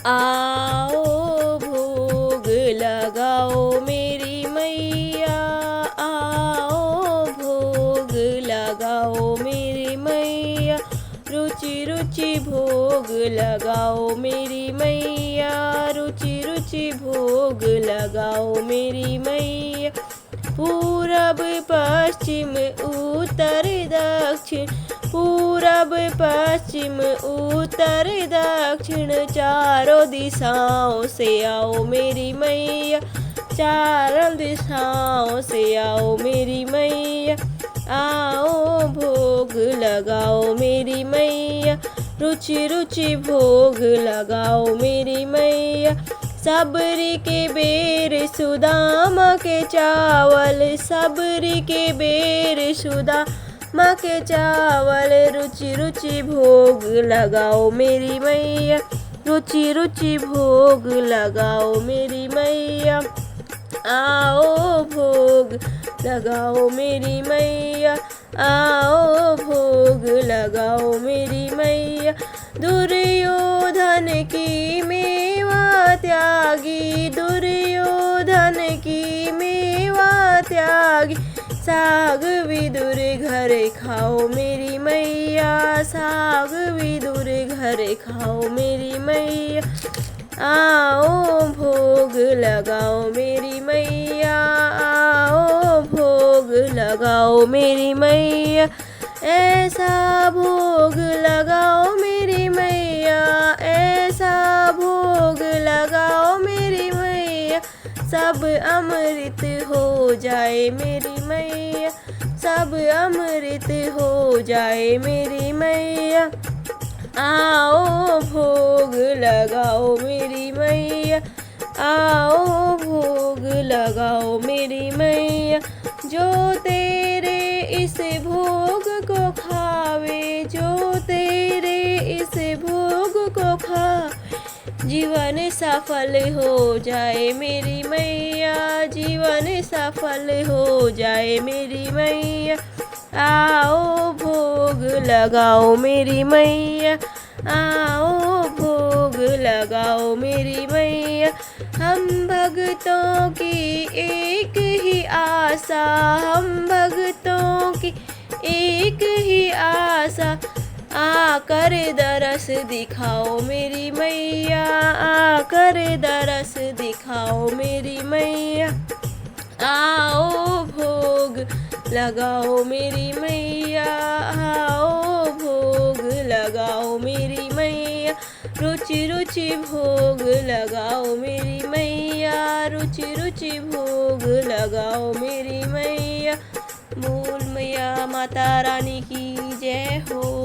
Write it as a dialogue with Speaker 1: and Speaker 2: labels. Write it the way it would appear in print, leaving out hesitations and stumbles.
Speaker 1: आओ भोग लगाओ मेरी मैया, आओ भोग लगाओ मेरी मैया, रुचि रुचि भोग लगाओ मेरी मैया, रुचि रुचि भोग लगाओ मेरी मैया। पूरब पश्चिम उत्तर दक्षिण, पूरब पश्चिम उत्तर दक्षिण, चारों दिशाओं से आओ मेरी मैया, चारों दिशाओं से आओ मेरी मैया। आओ भोग लगाओ मेरी मैया, रुचि रुचि भोग लगाओ मेरी मैया। सबरी के बेर सुदामा के चावल, सबरी के बेर सुदामा के चावल, रुचि रुचि भोग लगाओ मेरी मैया, रुचि रुचि भोग लगाओ मेरी मैया। आओ भोग लगाओ मेरी मैया, आओ भोग लगाओ मेरी मैया। दुर्योधन की मेवा त्यागी, दुर्योधन की मेवा त्यागी, साग विदुर घर खाओ मेरी मैया, साग विदुर घर खाओ मेरी मैया। आओ भोग लगाओ मेरी मैया, आओ भोग लगाओ मेरी मैया। ऐसा भोग लगाओ मेरी मैया, ऐसा भोग लगाओ मेरी मैया, सब अमृत हो जाए मेरी मैया, सब अमृत हो जाए मेरी मैया। आओ भोग लगाओ मेरी मैया, आओ भोग लगाओ मेरी मैया। जो तेरे इस भोग को खावे, जो तेरे इस भोग को खावे, जीवन सफल हो जाए मेरी मैया, जीवन सफल हो जाए मेरी मैया। आओ भोग लगाओ मेरी मैया, आओ भोग लगाओ मेरी मैया। हम भक्तों की एक ही आशा, हम भक्तों की एक ही आशा, आकर दरस दिखाओ मेरी मैया, आकर दरस दिखाओ मेरी मैया। आओ भोग लगाओ मेरी मैया, आओ भोग लगाओ मेरी मैया, रुचि रुचि भोग लगाओ मेरी मैया, रुचि रुचि भोग लगाओ मेरी मैया। बोल मैया माता रानी की जय हो।